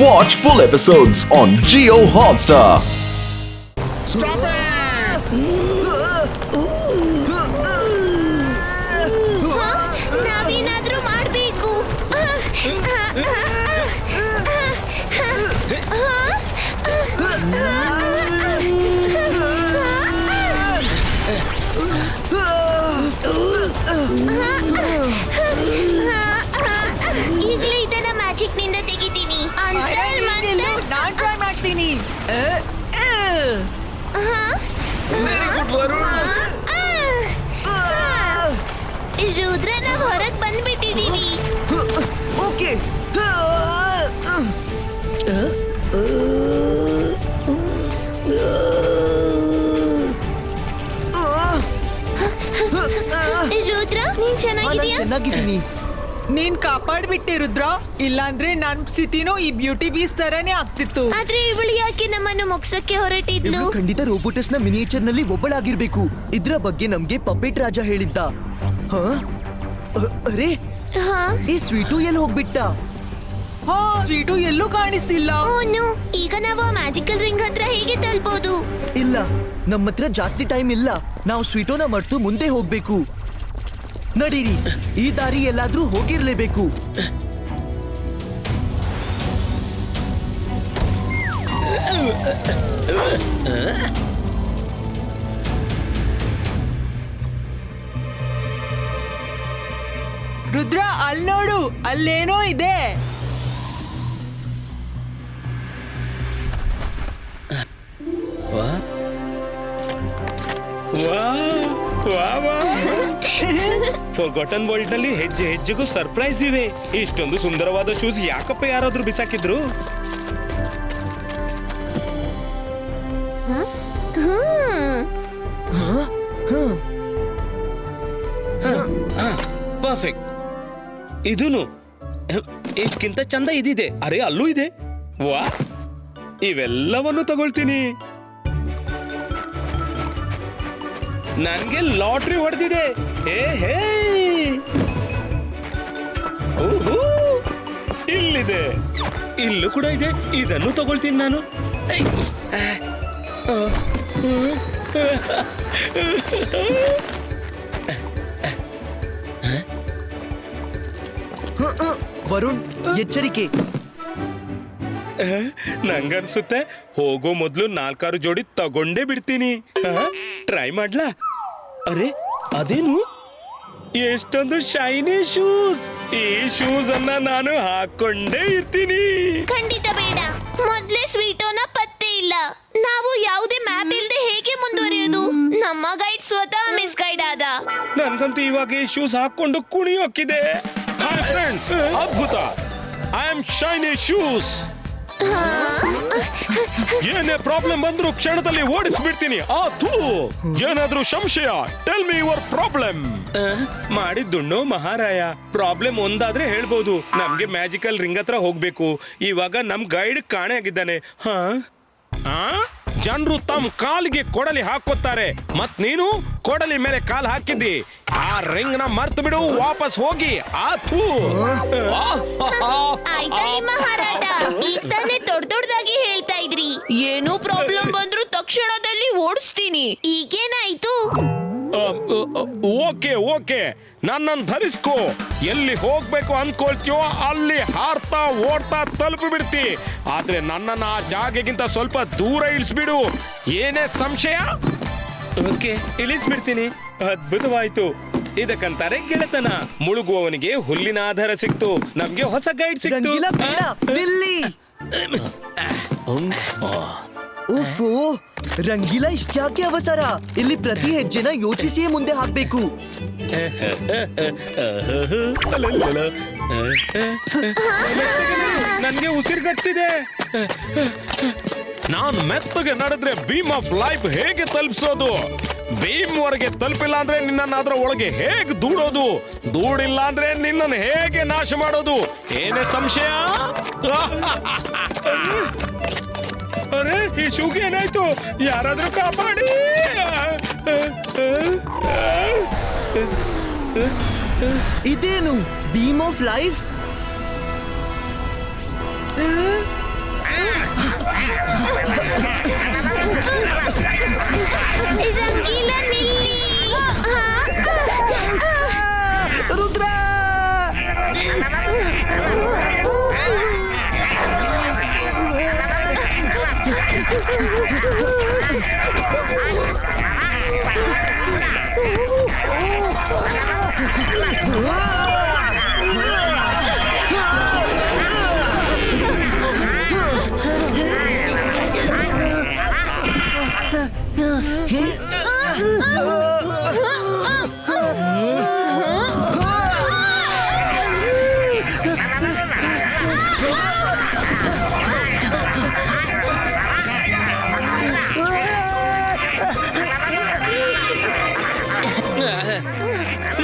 Watch full episodes on Jio Hotstar. Stop it! ನಾವೇನಾದ್ರೂ ಮಾಡಬೇಕು. ಈಗಲೇ ಇದನ್ನ ಮ್ಯಾಜಿಕ್ ನಿಂದ ತೆಗಿತೀನಿ. ನಾನ್ ಟ್ರೈ ಮಾಡ್ತೀನಿ. ರುದ್ರ, ನಾವು ಹೊರಗ್ ಬಂದ್ಬಿಟ್ಟಿದೀವಿ. ಓಕೆ. ರುದ್ರ, ನೀನ್ ಚೆನ್ನಾಗಿದ್ಯಾ? ಚೆನ್ನಾಗಿದ್ದೀನಿ. ನೀನ್ ಕಾಪಾಡ್ಬಿಟ್ಟೆ ರುದ್ರ, ಇಲ್ಲಾಂದ್ರೆ ನನ್ ಸ್ಥಿತಿನೂ ಈ ಬ್ಯೂಟಿ ಬೀಸ್ ತರನೇ ಆಗ್ತಿತ್ತು. ಆದ್ರೆ ಇವಳು ಯಾಕೆ ನಮ್ಮನ್ನು ಮುಗ್ಸಕ್ಕೆ ಹೊರಟಿದ್ಲು? ಇವ್ಳು ಖಂಡಿತ ರೋಬೋಟಸ್ ನ ಮಿನಿಯೇಚರ್ ನಲ್ಲಿ ಒಬ್ಬಳಾಗಿರ್ಬೇಕು. ಇದ್ರ ಬಗ್ಗೆ ನಮ್ಗೆ ಪಪೆಟ್ ರಾಜ ಹೇಳಿದ್ದ. ಹ? ಅರೆ, ಹಾ? ಈ ಸ್ವೀಟು ಎಲ್ಲಿ ಹೋಗ್ಬಿಟ್ಟ? ಹಾ, ಸ್ವೀಟು ಎಲ್ಲೂ ಕಾಣಿಸ್ತಿಲ್ಲ. ಓನು, ಈಗ ನಾವು ಆ ಮ್ಯಾಜಿಕಲ್ ರಿಂಗ್ ಹತ್ರ ಹೇಗೆ ತಲುಪೋದು? ಇಲ್ಲ, ನಮ್ಮ ಹತ್ರ ಜಾಸ್ತಿ ಟೈಮ್ ಇಲ್ಲ. ನಾವು ಸ್ವೀಟೋನ ಮರ್ತು ಮುಂದೆ ಹೋಗ್ಬೇಕು. ನಡೀರಿ, ಈ ದಾರಿ ಎಲ್ಲಾದ್ರೂ ಹೋಗಿರ್ಲೇಬೇಕು. ರುದ್ರ, ಅಲ್ ನೋಡು, ಅಲ್ಲೇನೋ ಇದೆ. ಫಾರ್ಗಾಟನ್ ವರ್ಲ್ಡ್ ನಲ್ಲಿ ಹೆಜ್ಜೆ ಹೆಜ್ಜೆಗೂ ಸರ್ಪ್ರೈಸ್ ಇವೆ. ಇಷ್ಟೊಂದು ಸುಂದರವಾದ ಶೂಸ್ ಯಾಕಪ್ಪ ಯಾರಾದ್ರೂ ಬಿಸಾಕಿದ್ರು? ಪರ್ಫೆಕ್ಟ್. ಇದೂನು ಇದಕ್ಕಿಂತ ಚಂದ ಇದಿದೆ. ಅರೆ, ಅಲ್ಲೂ ಇದೆ. ವಾ, ಇವೆಲ್ಲವನ್ನು ತಗೊಳ್ತೀನಿ. ನನ್ಗೆ ಲಾಟ್ರಿ ಹೊಡೆದಿದೆ. ಹೇ, ಓಹೋ, ಇಲ್ಲಿದೆ. ಇಲ್ಲೂ ಕೂಡ ಇದೆ. ಇದನ್ನು ತಗೊಳ್ತೀನಿ ನಾನು. ವರುಣ್, ಎಚ್ಚರಿಕೆ. ನಂಗನ್ಸುತ್ತೆ ಹೋಗೋ ಮೊದ್ಲು 4-6 ಜೋಡಿ ತಗೊಂಡೇ ಬಿಡ್ತೀನಿ. ಟ್ರೈ ಮಾಡ್ಲಾ? ಅರೆ, ಅದೇನು ಎಷ್ಟೊಂದು ಶೈನಿ ಶೂಸ್. ಈ ಶೂಸ್ ಅನ್ನ ನಾನು ಹಾಕೊಂಡೇ ಇರ್ತೀನಿ. ಖಂಡಿತ ಬೇಡ. ಮೊದ್ಲೇ ಸ್ವೀಟೋನ ಪತ್ತೆ ಇಲ್ಲ. ನಾವು ಯಾವುದೇ ಮ್ಯಾಪ್ ಇಲ್ಲದೆ ಹೇಗೆ ಮುಂದುವರಿಯೋದು? ನಮ್ಮ ಗೈಡ್ ಸ್ವತಃ ಮಿಸ್ ಗೈಡ್ ಆದ. ನನ್ಗಂತೂ ಇವಾಗ ಈ ಶೂಸ್ ಹಾಕೊಂಡು ಕುಣಿಯೋಕಿದೆ. ಹಾಯ್ ಫ್ರೆಂಡ್ಸ್, ಅದ್ಭುತ. I am shiny shoes. ಏನೇ ಪ್ರಾಬ್ಲಮ್ ಬಂದ್ರು ಕ್ಷಣದಲ್ಲಿ ಓಡಿಸ್ಬಿಡ್ತೀನಿ. ಏನಾದ್ರೂ ಸಂಶಯ? Tell me your problem. ಮಾಡಿದ್ದುಣ್ಣು ಮಹಾರಾಯ. ಪ್ರಾಬ್ಲಮ್ ಒಂದಾದ್ರೆ ಹೇಳ್ಬೋದು. ನಮ್ಗೆ ಮ್ಯಾಜಿಕಲ್ ರಿಂಗ್ ಹತ್ರ ಹೋಗ್ಬೇಕು. ಇವಾಗ ನಮ್ ಗೈಡ್ ಕಾಣೆ ಆಗಿದ್ದಾನೆ. ಜನರು ತಮ್ಮ ಕಾಲಿಗೆ ಕೊಡಲಿ ಹಾಕೋತಾರೆ, ಮತ್ ನೀನು ಕೊಡಲಿ ಮೇಲೆ ಕಾಲ್ ಹಾಕಿದ್ದಿ. ಆ ರಿಂಗ್ ನ ಮರ್ತು ಬಿಡು, ವಾಪಸ್ ಹೋಗಿ. ಆಯ್ತಾ ನಿಮ್ಮ ಹಾರಾಟ? ಈಗ ತಾನೇ ದೊಡ್ಡದಾಗಿ ಹೇಳ್ತಾ ಇದ್ರಿ, ಏನೋ ಪ್ರಾಬ್ಲಮ್ ಬಂದ್ರು ತಕ್ಷಣದಲ್ಲಿ ಓಡಿಸ್ತೀನಿ. ಈಗೇನಾಯ್ತು? ಓಕೆ, ನನ್ನನ್ನು ಧರಿಸ್ಕೋ. ಎಲ್ಲಿ ಹೋಗ್ಬೇಕು ಅನ್ಕೊಳ್ತೀಯೋ ಅಲ್ಲಿ ಹಾರ್ತಾ ಓಡ್ತಾ ತಲುಪಿ ಬಿಡ್ತಿ. ಆದ್ರೆ ನನ್ನನ್ನ ಆ ಜಾಗಕ್ಕಿಂತ ಸ್ವಲ್ಪ ದೂರ ಇಳಿಸ್ಬಿಡು. ಏನೇ ಸಂಶಯ? ಓಕೆ, ಇಳಿಸ್ಬಿಡ್ತೀನಿ. ಅದ್ಭುತವಾಯ್ತು. ಇದಕ್ಕಂತಾರೆ ಗೆಳೆತನ. ಮುಳುಗುವವನಿಗೆ ಹುಲ್ಲಿನ ಆಧಾರ ಸಿಕ್ತು. ನಮ್ಗೆ ಹೊಸ ಗೈಡ್ ಸಿಕ್ತು. ರಂಗೀಲಾ, ಬೇಡ, ನಿಲ್ಲಿ. ಓಫೋ, ರಂಗೀಲಾ, ಇಷ್ಟ್ಯಾಕೆ ಅವಸರ? ಇಲ್ಲಿ ಪ್ರತಿ ಹೆಜ್ಜೆನ ಯೋಚಿಸಿಯೇ ಮುಂದೆ ಹಾಕ್ಬೇಕು. ನನ್ಗೆ ಉಸಿರುಗಟ್ಟಿದೆ. ನಾನ್ ಮೆತ್ತಗೆ ನಡೆದ್ರೆ ಬೀಮ್ ಆಫ್ ಲೈಫ್ ಹೇಗೆ ತಲುಪಿಸೋದು? ಬೀಮ್ ವರೆಗೆ ತಲುಪಿಲ್ಲ ಅಂದ್ರೆ ನಿನ್ನ ಅದ್ರ ಒಳಗೆ ಹೇಗೆ ದೂಡೋದು? ದೂಡಿಲ್ಲ ಅಂದ್ರೆ ನಿನ್ನನ್ನು ಹೇಗೆ ನಾಶ ಮಾಡೋದು? ಏನೇ ಸಂಶಯ? ಅರೆ, ಈ ಶೂಗೆ ಏನಾಯ್ತು? ಯಾರಾದ್ರೂ ಕಾಪಾಡಿ. ಇದೇನು ಬೀಮ್ ಆಫ್ ಲೈಫ್? ರಂಗೀಲ ನಿಲ್ಲಿ. ರುದ್ರ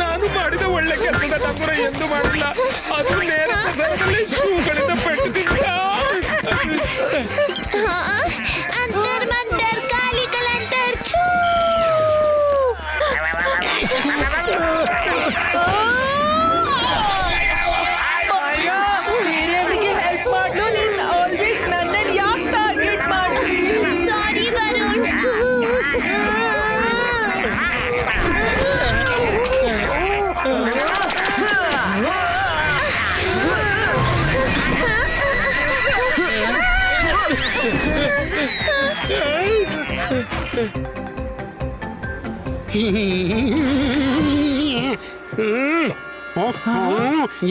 ನಾನು ಮಾಡಿದ ಒಳ್ಳೆ ಕೆಲಸದ ಡಂಗುರ ಎಂದು ಮಾಡಿಲ್ಲ. ಅದು ನೇರ ಪ್ರಸಾರದಲ್ಲಿ ಶೂಗಳಿಂದ ಪೆಟ್ಟು ತಿಂದ. ಅಂತರ್ ಮಂತರ್ ಕಾಲಿ ಕಲಂತರ್ ಛೂ. ಬೇರೆಯವರಿಗೆ ಹೆಲ್ಪ್ ಮಾಡ್ಲು ನೀನ್ ಆಲ್ವೇಸ್ ನನ್ನನ್ನು ಯಾಕೆ ಟಾರ್ಗೆಟ್ ಮಾಡ್ತೀನಿ? ಸಾರಿ ವರುಣ್.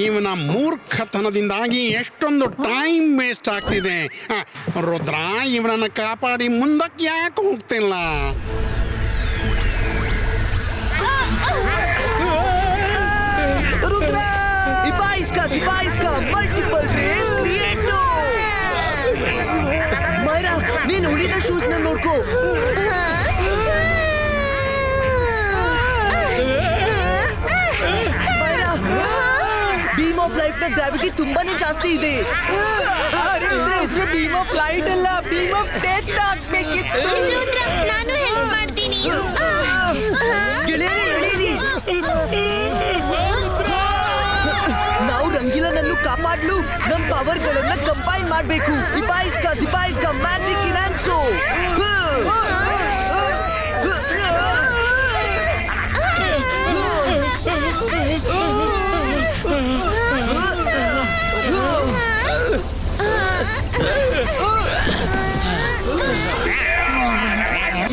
ಇವನ ಮೂರ್ಖತನದಿಂದಾಗಿ ಎಷ್ಟೊಂದು ಟೈಮ್ ವೇಸ್ಟ್ ಆಗ್ತಿದೆ. ರುದ್ರ ಇವನನ್ನು ಕಾಪಾಡಿ ಮುಂದಕ್ಕೆ ಯಾಕೆ ಹೋಗ್ತಿಲ್ಲ? ರುದ್ರ ಇಪಾಯಿಸ್ಕ ಮಲ್ಟಿಪಲ್ ರೇಸ್ ಕ್ರಿಯೇಟ್. ಮೈರಾ ನೀನು ಉಳಿದ ಶೂಸ್ ನ ನೋಡ್ಕೋ. ಬೀಮ್ ಆಫ್ ಲೈಫ್ ನ ಗ್ರಾವಿಟಿ ತುಂಬಾನೇ ಜಾಸ್ತಿ ಇದೆ. ಬೀಮ್ ಆಫ್ ಲೈಟ್ ಅಲ್ಲ, ಬೀಮ್ ಆಫ್ ಡೆತ್ ಆಗ್ಬೇಕಿತ್ತು. ರುದ್ರ, ನಾನು ಹೆಲ್ಪ್ ಮಾಡ್ತೀನಿ. ಗೆಳೆಯರೇ ಎಳೀರಿ. ನಾವು ರಂಗೀಲನನ್ನು ಕಾಪಾಡಲು ನಮ್ಮ ಪವರ್ಗಳನ್ನ ಕಂಬೈನ್ ಮಾಡಬೇಕು. ಇಪಾಯಿಸ್ಕ ಮ್ಯಾಜಿಕ್ ಇನ್ ಆನ್ಸೋ.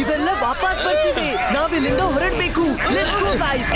ಇದೆಲ್ಲ ವಾಪಸ್ ಬರ್ತಿದೆ. ನಾವಿಲ್ಲಿಂದ ಹೊರಡಬೇಕು. Let's go guys.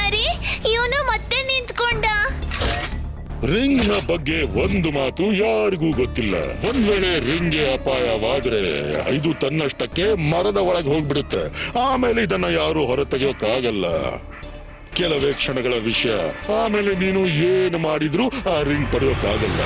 ಅರೆ ಇವನು ಮತ್ತೆ ನಿಂತ್ಕೊಂಡ. ರಿಂಗ್ ನ ಬಗ್ಗೆ ಒಂದು ಮಾತು ಯಾರಿಗೂ ಗೊತ್ತಿಲ್ಲ. ಒಂದ್ ವೇಳೆ ರಿಂಗ್ಗೆ ಅಪಾಯವಾದ್ರೆ ಇದು ತನ್ನಷ್ಟಕ್ಕೆ ಮರದ ಒಳಗೆ ಹೋಗ್ಬಿಡುತ್ತೆ. ಆಮೇಲೆ ಇದನ್ನ ಯಾರು ಹೊರತೆಗೆಯೋಕ್ಕಾಗಲ್ಲ. ಕೆಲವೇ ಕ್ಷಣಗಳ ವಿಷಯ. ಆಮೇಲೆ ನೀನು ಏನು ಮಾಡಿದ್ರು ಆ ರಿಂಗ್ ಪಡೆಯೋಕ್ಕಾಗಲ್ಲ.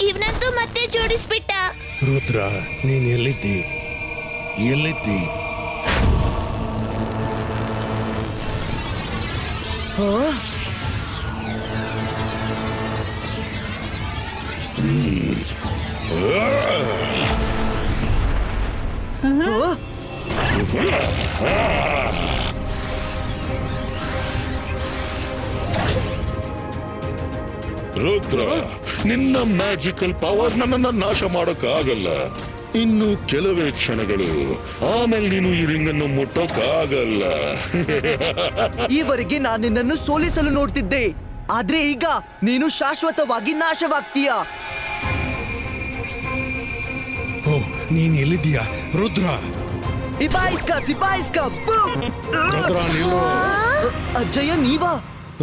ಇವನಂತೂ ಮತ್ತೆ ಜೋಡಿಸ್ಬಿಟ್ಟ. ರುದ್ರ, ನೀನ್ ಎಲ್ಲಿದ್ದಿ? ರುದ್ರ, ನಿನ್ನ ಮ್ಯಾಜಿಕಲ್ ಪವರ್ ನನ್ನನ್ನ ನಾಶ ಮಾಡೋಕ್ಕಾಗಲ್ಲ. ಇನ್ನು ಕೆಲವೇ ಕ್ಷಣಗಳು, ಆಮೇಲೆ ನೀನು ಈ ರಿಂಗನ್ನು ಮುಟ್ಟೋಕ್ಕಾಗಲ್ಲ. ಈವರೆಗೆ ನಾನು ನಿನ್ನನ್ನು ಸೋಲಿಸಲು ನೋಡ್ತಿದ್ದೆ, ಆದ್ರೆ ಈಗ ನೀನು ಶಾಶ್ವತವಾಗಿ ನಾಶವಾಗ್ತೀಯ. ಓ, ನೀನ್ ಎಲ್ಲಿದ್ದೀಯಾ ರುದ್ರ? ಸಿಪಾಯಿಸ್ಕ ರುದ್ರ ನಿಲ್ಲು. ಅಜ್ಜಯ್ಯ, ನೀವಾ?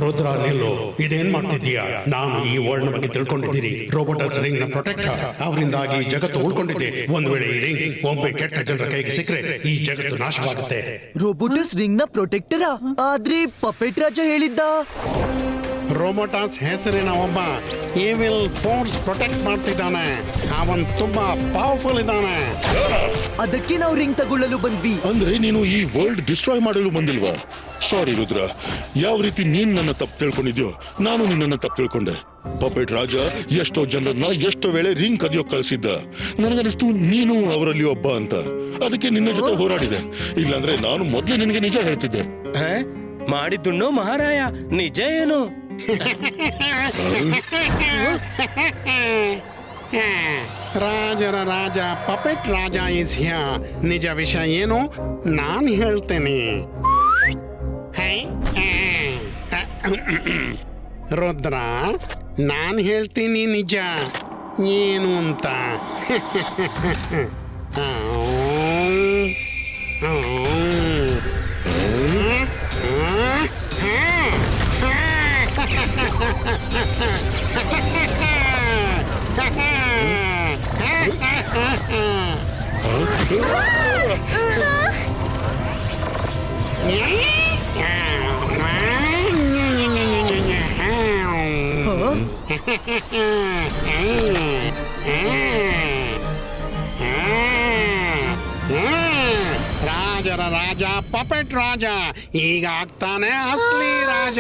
ರುದ್ರ ನಿಲ್ಲು. ಇದೇನ್ ಮಾಡ್ತಿದ್ದೀಯಾ? ನಾನು ಈ ವರ್ಲ್ಡ್ ಬಗ್ಗೆ ತಿಳ್ಕೊಂಡಿದ್ದೀನಿ. ರೋಬೋಟಸ್ ರಿಂಗ್ ನ ಪ್ರೊಟೆಕ್ಟರ್. ಅವರಿಂದಾಗಿ ಜಗತ್ತು ಉಳ್ಕೊಂಡಿದೆ. ಒಂದ್ ವೇಳೆ ಈ ರಿಂಗ್ ಒಬ್ಬ ಕೆಟ್ಟ ಜನರ ಕೈಗೆ ಸಿಕ್ಕರೆ ಈ ಜಗತ್ತು ನಾಶವಾಗುತ್ತೆ. ರೋಬೋಟಸ್ ರಿಂಗ್ ನ ಪ್ರೊಟೆಕ್ಟರಾ? ಆದ್ರೆ ಪಪೆಟ್ ರಾಜ ಹೇಳಿದ್ದ ರೋಬೋಟಾಸ್ ಹೆಸರಿನ ಒಬ್ಬ ಏವಿಲ್ ಫೋರ್ಸ್ ಪ್ರೊಟೆಕ್ಟ್ ಮಾಡ್ತಿದ್ದಾನೆ. ಅವನ್ ತುಂಬಾ ಪವರ್ಫುಲ್ ಇದ್ದಾನೆ. ಅದಕ್ಕೆ ನಾವು ರಿಂಗ್ ತಗೊಳ್ಳಲು ಬಂದ್ವಿ. ಅಂದ್ರೆ ನೀನು ಈ ವರ್ಲ್ಡ್ ಡಿಸ್ಟ್ರಾಯ್ ಮಾಡಲು ಬಂದಿಲ್ವಾ? ಸಾರಿ ರುದ್ರ, ಯಾವ ರೀತಿ ನೀನ್ ನನ್ನ ತಪ್ಪು ತಿಳ್ಕೊಂಡಿದ್ಯೋ ನಾನು ನಿನ್ನನ್ನ ತಪ್ಪು ತಿಳ್ಕೊಂಡೆ. ಪಪೆಟ್ ರಾಜ ಎಷ್ಟೋ ಜನರನ್ನ ಎಷ್ಟೋ ವೇಳೆ ರಿಂಗ್ ಕದಿಯೋಕ್ ಕಳಿಸಿದ್ದ. ನನಗನಿಸ್ತು ನೀನು ಅವರಲ್ಲಿ ಒಬ್ಬ ಅಂತ. ಅದಕ್ಕೆ ನಿನ್ನ ಜೊತೆ ಹೋರಾಡಿದೆ. ಇಲ್ಲಾಂದ್ರೆ ನಾನು ಮೊದ್ಲೇ ನಿನಗೆ ನಿಜ ಹೇಳ್ತಿದ್ದೆ. ಮಾಡಿದ್ದುಣ್ಣು ಮಹಾರಾಯ, ನಿಜ ಏನು? ರಾಜರ ರಾಜ ಪಪೆಟ್ ರಾಜ ಇಸ್ ಹಿಯರ್. ನಿಜ ವಿಷಯ ಏನು ನಾನು ಹೇಳ್ತೇನೆ. ರುದ್ರ, ನಾನು ಹೇಳ್ತೀನಿ ನಿಜ ಏನು ಅಂತ. ರಾಜರ ರಾಜ ಪಪೆಟ್ ರಾಜ ಈಗ ಆಗ್ತಾನೆ ಅಸಲಿ ರಾಜ.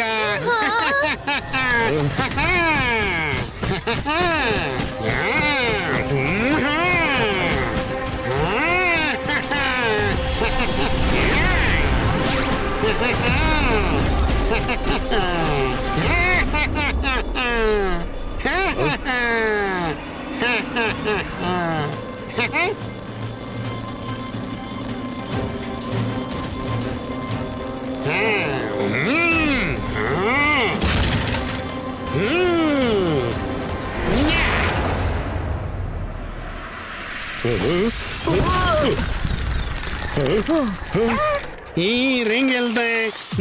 ಈ ರಿಂಗ್ ಇಲ್ದೆ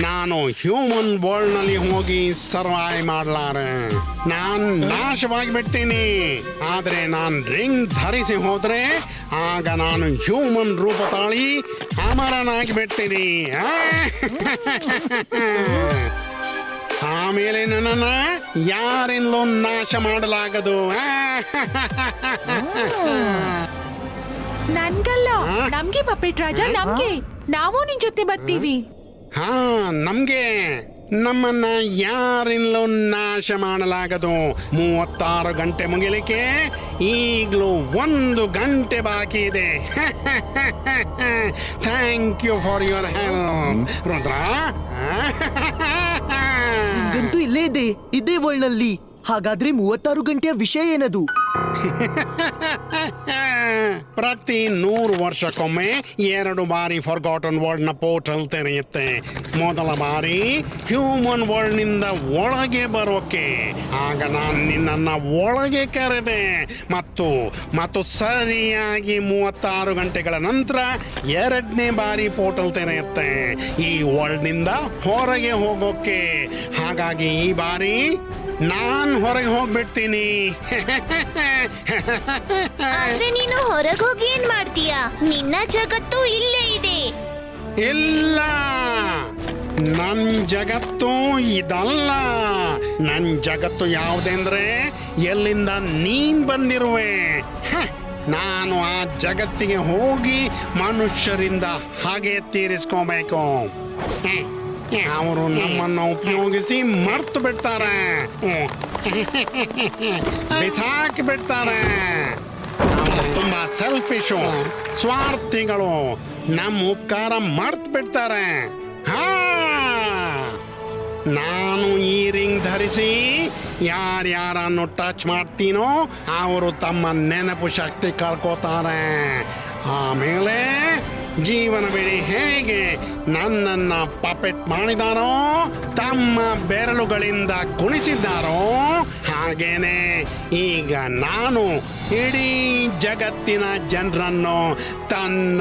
ನಾನು ಹ್ಯೂಮನ್ ವರ್ಲ್ಡ್ ನಲ್ಲಿ ಹೋಗಿ ಸರ್ವೈವ್ ಮಾಡ್ಲಾರೆ. ನಾನ್ ನಾಶವಾಗಿ ಬಿಡ್ತೀನಿ. ಆದ್ರೆ ನಾನ್ ರಿಂಗ್ ಧರಿಸಿ ಹೋದ್ರೆ ಆಗ ನಾನು ಹ್ಯೂಮನ್ ರೂಪ ತಾಳಿ ಅಮರನಾಗಿ ಬಿಡ್ತೀನಿ. ಆಮೇಲೆ ನನ್ನನ್ನ ಯಾರಿಂದಲೂ ನಾಶ ಮಾಡಲಾಗದು. ನನ್ಗಲ್ಲ, ನಮ್ಗೆ ಪಪೆಟ್ ರಾಜ, ನಮ್ಗೆ. ನಾವು ನಿನ್ ಜೊತೆ ಬರ್ತೀವಿ. ಹಾ, ನಮ್ಗೆ ನಮ್ಮನ್ನ ಯಾರಿಂದಲೂ ನಾಶ ಮಾಡಲಾಗದು. 36 ಗಂಟೆ ಮುಗಿಲಿಕ್ಕೆ ಈಗಲೂ 1 ಗಂಟೆ ಬಾಕಿ ಇದೆ. Thank you for your help Rudra. ಗಂತೂ ಇಲ್ಲೇ ಇದೆ, ಇದೇ ವರ್ಲ್ಡ್ ನಲ್ಲಿ. ಹಾಗಾದ್ರೆ 36 ಗಂಟೆಯ ವಿಷಯ ಏನದು? ಪ್ರತಿ 100 ವರ್ಷಕ್ಕೊಮ್ಮೆ 2 ಬಾರಿ ಫಾರ್ಗಾಟನ್ ವರ್ಲ್ಡ್ ನ ಪೋರ್ಟಲ್ ತೆರೆಯುತ್ತೆ. ಮೊದಲ ಬಾರಿ ಹ್ಯೂಮನ್ ವರ್ಲ್ಡ್ ನಿಂದ ಒಳಗೆ ಬರೋಕೆ. ಆಗ ನಾನು ನಿನ್ನನ್ನ ಒಳಗೆ ಕರೆದೆ. ಮತ್ತು ಸರಿಯಾಗಿ 36 ಗಂಟೆಗಳ ನಂತರ 2ನೇ ಬಾರಿ ಪೋರ್ಟಲ್ ತೆರೆಯುತ್ತೆ ಈ ವರ್ಲ್ಡ್ ನಿಂದ ಹೊರಗೆ ಹೋಗೋಕೆ. ಹಾಗಾಗಿ ಈ ಬಾರಿ ನಾನ್ ಹೊರಗೆ ಹೋಗ್ಬಿಡ್ತೀನಿ. ಆದ್ರೆ ನೀನು ಹೊರಗೆ ಹೋಗಿ ಏನ್ ಮಾಡ್ತೀಯಾ? ನಿನ್ನ ಜಗತ್ತು ಇಲ್ಲೇ ಇದೆ. ಇಲ್ಲ, ನನ್ ಜಗತ್ತು ಇದಲ್ಲ. ನನ್ ಜಗತ್ತು ಯಾವುದೆಂದ್ರೆ ಎಲ್ಲಿಂದ ನೀನ್ ಬಂದಿರುವೆ. ನಾನು ಆ ಜಗತ್ತಿಗೆ ಹೋಗಿ ಮನುಷ್ಯರಿಂದ ಹಾಗೆ ತೀರಿಸ್ಕೋಬೇಕು. ಅವರು ನಮ್ಮನ್ನು ಉಪಯೋಗಿಸಿ ಮರ್ತು ಬಿಡ್ತಾರೆ, ಬಿಸಾಕಿ ಬಿಡ್ತಾರೆ. ಅವರು ತುಂಬಾ ಸೆಲ್ಫಿಶು, ಸ್ವಾರ್ಥಿಗಳು. ನಮ್ಮ ಉಪಕಾರ ಮರ್ತು ಬಿಡ್ತಾರೆ. ನಾನು ಈ ರಿಂಗ್ ಧರಿಸಿ ಯಾರ್ಯಾರನ್ನು ಟಚ್ ಮಾಡ್ತೀನೋ ಅವರು ತಮ್ಮ ನೆನಪು ಶಕ್ತಿ ಕಳ್ಕೋತಾರೆ. ಆಮೇಲೆ ಜೀವನವಿಡೀ ಹೇಗೆ ನನ್ನನ್ನ ಪಪೆಟ್ ಮಾಡಿದಾರೋ, ತಮ್ಮ ಬೆರಳುಗಳಿಂದ ಗುಣಿಸಿದ್ದಾರೋ, ಹಾಗೇನೆ ಈಗ ನಾನು ಇಡೀ ಜಗತ್ತಿನ ಜನರನ್ನು ತನ್ನ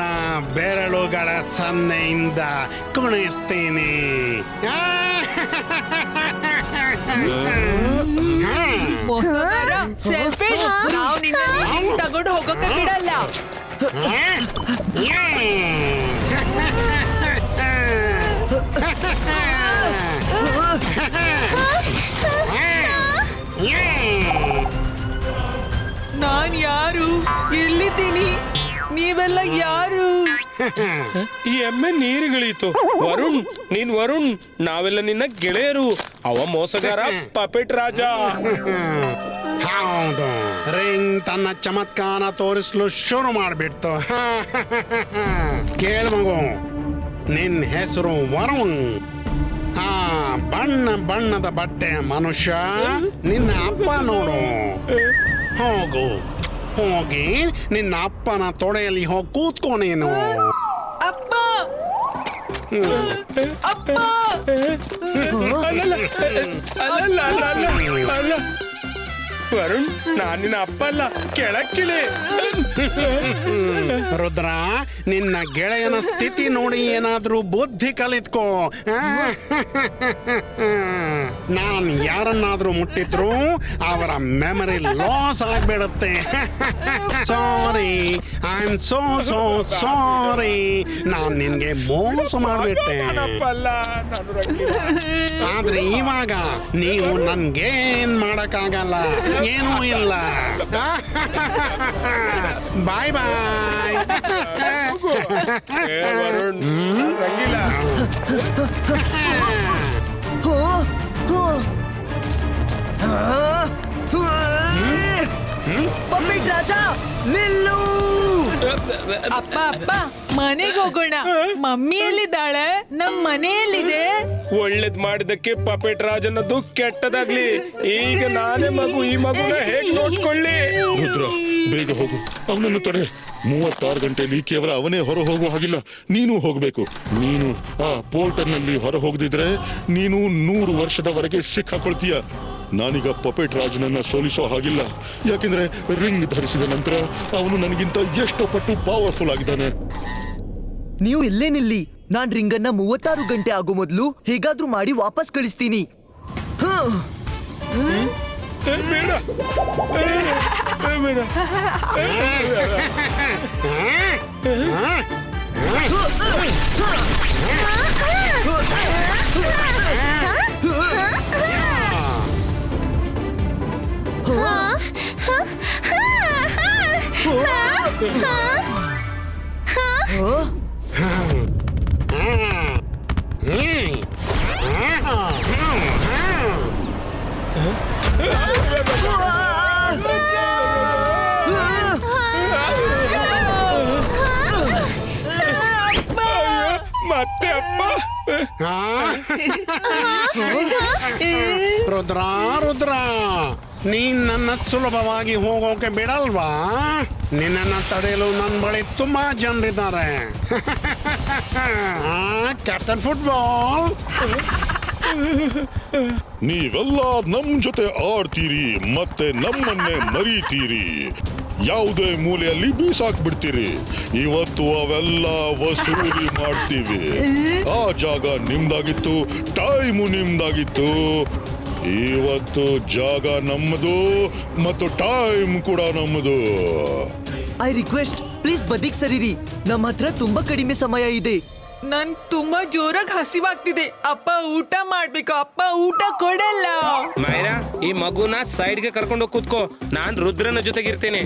ಬೆರಳುಗಳ ಸನ್ನೆಯಿಂದ ಕುಣಿಸ್ತೀನಿ. ಸೆಲ್ಫಿಶ್, ನಾವು ನಿನ್ನ ತಗೊಂಡು ಹೋಗೋಕೆ ಬಿಡಲ್ಲ. ನಾನ್ ಯಾರು? ಎಲ್ಲಿದ್ದೀನಿ? ನೀವೆಲ್ಲ ಯಾರು? ಈ ಎಮ್ಮೆ ನೀರಿಗಿಳಿಯಿತು. ವರುಣ್, ನೀನ್ ವರುಣ್. ನಾವೆಲ್ಲ ನಿನ್ನ ಗೆಳೆಯರು. ಅವ ಮೋಸಗಾರ ಪಪೆಟ್ ರಾಜ. ಹೌದು, ರಿಂಗ್ ತನ್ನ ಚಮತ್ಕಾರ ತೋರಿಸಲು ಶುರು ಮಾಡಿಬಿಡ್ತು. ಕೇಳ ಮಗು, ನಿನ್ನ ಹೆಸರು ವರುಣ್. ಬಣ್ಣ ಬಣ್ಣದ ಬಟ್ಟೆ ಮನುಷ್ಯ. ನಿನ್ನ ಅಪ್ಪ ನೋಡು. ಹೋಗಿ ನಿನ್ನ ಅಪ್ಪನ ತೊಡೆಯಲ್ಲಿ ಹೋಗಿ ಕೂತ್ಕೋ ನೀನು. ಅಪ್ಪ, ಅಪ್ಪ. ಅಲ್ಲ ವರುಣ್, ನಾನಿನ ಅಪ್ಪ ಅಲ್ಲ, ಕೆಳಕ್ಕಿಳಿ. ರುದ್ರ, ನಿನ್ನ ಗೆಳೆಯನ ಸ್ಥಿತಿ ನೋಡಿ ಏನಾದ್ರೂ ಬುದ್ಧಿ ಕಲಿತ್ಕೋ. ನಾನು ಯಾರನ್ನಾದ್ರೂ ಮುಟ್ಟಿದ್ರು ಅವರ ಮೆಮರಿ ಲಾಸ್ ಆಗ್ಬಿಡುತ್ತೆ. ಸಾರಿ, ಐ ಆಮ್ ಸೋ ಸಾರಿ. ನಾನು ನಿನ್ಗೆ ಮೋಸ ಮಾಡ್ಬಿಟ್ಟೆ. ಆದ್ರೆ ಇವಾಗ ನೀವು ನನ್ಗೇನ್ ಮಾಡಕ್ಕಾಗಲ್ಲ, ಏನೂ ಇಲ್ಲ. ಬಾಯ್ ಬಾಯ್. ಏ, ವರುಣ್ ರಂಗಿಲ್ಲ. ಪಪೆಟ್ ರಾಜ ನಿಲ್ಲು. ಅಪ್ಪ ಅಪ್ಪ ಮನೆಗೆ ಹೋಗೋಣ. ಮಮ್ಮಿ ಎಲ್ಲಿದ್ದಾಳೆ? ನಮ್ ಮನೆಯಲ್ಲಿದೆ. ಒಳ್ಳೇದ್ ಮಾಡಿದಕ್ಕೆ ಪಪೆಟ್ ರಾಜನದ್ದು ಕೆಟ್ಟದಾಗ್ಲಿ. ಈಗ ನಾನೇ ಮಗು, ಈ ಮಗುನ ಹೇಗ್ ನೋಡ್ಕೊಳ್ಳಿ? ರುದ್ರ, ಬೇಗ ಹೋಗು, ಅವನನ್ನು ತಡೆ. 36 ಗಂಟೆಯಲ್ಲಿ ಕೇವಲ ಅವನೇ ಹೊರ ಹೋಗುವ ಹಾಗಿಲ್ಲ, ನೀನು ಹೋಗ್ಬೇಕು. ನೀನು ಆ ಪೋರ್ಟಲ್ ನಲ್ಲಿ ಹೊರ ಹೋಗದಿದ್ರೆ ನೀನು 100 ವರ್ಷದವರೆಗೆ ಸಿಕ್ಕಾಕೊಳ್ತೀಯ. ನಾನೀಗ ಪಪೆಟ್ ರಾಜನನ್ನ ಸೋಲಿಸೋ ಹಾಗಿಲ್ಲ, ಯಾಕೆಂದ್ರೆ ರಿಂಗ್ ಧರಿಸಿದ ನಂತರ ಅವನು ನನಗಿಂತ ಎಷ್ಟೋ ಪಟ್ಟು ಪವರ್ಫುಲ್ ಆಗಿದ್ದಾನೆ. ನೀವು ಇಲ್ಲೇ ನಿಲ್ಲಿ. ನಾನ್ ರಿಂಗನ್ನ 36 ಗಂಟೆ ಆಗೋ ಮೊದಲು ಹೇಗಾದ್ರೂ ಮಾಡಿ ವಾಪಸ್ ಕಳಿಸ್ತೀನಿ. ಏ, ಬೇಡ ಏ, ಬೇಡ. ಮತ್ತೆ ಅಪ್ಪ. ರುದ್ರ ರುದ್ರ, ನೀನ್ ನನ್ನ ಸುಲಭವಾಗಿ ಹೋಗೋಕೆ ಬಿಡಲ್ವಾ? ನಿನ್ನನ್ನು ತಡೆಯಲು ನನ್ನ ಬಳಿ ತುಂಬಾ ಜನರಿದ್ದಾರೆ. ಕ್ಯಾಪ್ಟನ್ ಫುಟ್ಬಾಲ್, ನೀವೆಲ್ಲ ನಮ್ ಜೊತೆ ಆಡ್ತೀರಿ ಮತ್ತೆ ನಮ್ಮನ್ನೇ ಮರೀತೀರಿ. ಯಾವುದೇ ಮೂಲೆಯಲ್ಲಿ ಬೀಸಾಕ್ಬಿಡ್ತೀರಿ. ಇವತ್ತು ಅವೆಲ್ಲ ವಸೂಲಿ ಮಾಡ್ತೀವಿ. ಆ ಜಾಗ ನಿಮ್ದಾಗಿತ್ತು, ಟೈಮು ನಿಮ್ದಾಗಿತ್ತು. ಇವತ್ತು ಜಾಗ ನಮ್ಮದು ಮತ್ತು ಟೈಮ್ ಕೂಡ ನಮ್ಮದು. ಐ ರಿಕ್ವೆಸ್ಟ್, ಪ್ಲೀಸ್ ಬದಿಗ್ ಸರಿರಿ. ನಮ್ಮ ಹತ್ರ ತುಂಬಾ ಕಡಿಮೆ ಸಮಯ ಇದೆ. ನನ್ ತುಂಬಾ ಜೋರಾಗಿ ಹಸಿವಾಗ್ತಿದೆ. ಅಪ್ಪ ಊಟ ಮಾಡ್ಬೇಕು. ಅಪ್ಪ ಊಟ ಕೊಡಲ್ಲ. ಮೈರಾ, ಈ ಮಗುನ ಸೈಡ್ಗೆ ಕರ್ಕೊಂಡು ಕೂತ್ಕೋ. ನಾನ್ ರುದ್ರನ ಜೊತೆಗಿರ್ತೇನೆ.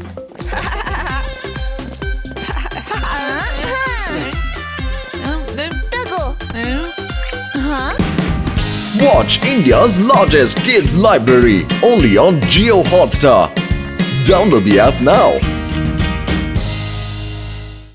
ತಗೋ. Watch India's largest kids library only on Jio Hotstar. Download the app now.